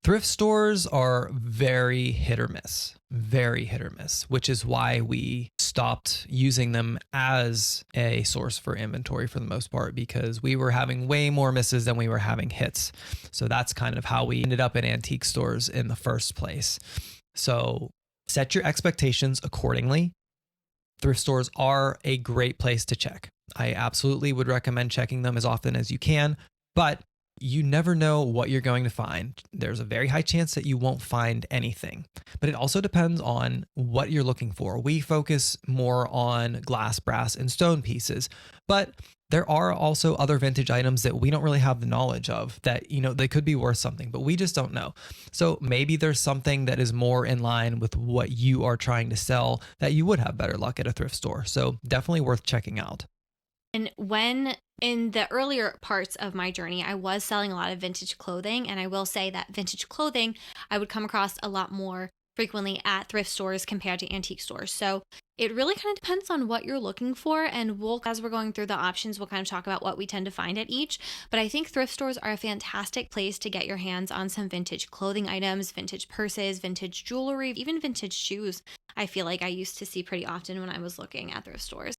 Thrift stores are very hit or miss, which is why we stopped using them as a source for inventory for the most part, because we were having way more misses than we were having hits. So that's kind of how we ended up at antique stores in the first place. So set your expectations accordingly. Thrift stores are a great place to check. I absolutely would recommend checking them as often as you can, but you never know what you're going to find. There's a very high chance that you won't find anything, but it also depends on what you're looking for. We focus more on glass, brass, and stone pieces, but there are also other vintage items that we don't really have the knowledge of that, they could be worth something, but we just don't know. So maybe there's something that is more in line with what you are trying to sell that you would have better luck at a thrift store. So definitely worth checking out. And when in the earlier parts of my journey, I was selling a lot of vintage clothing. And I will say that vintage clothing I would come across a lot more frequently at thrift stores compared to antique stores. So it really kind of depends on what you're looking for. And as we're going through the options, we'll kind of talk about what we tend to find at each. But I think thrift stores are a fantastic place to get your hands on some vintage clothing items, vintage purses, vintage jewelry, even vintage shoes. I feel like I used to see pretty often when I was looking at thrift stores.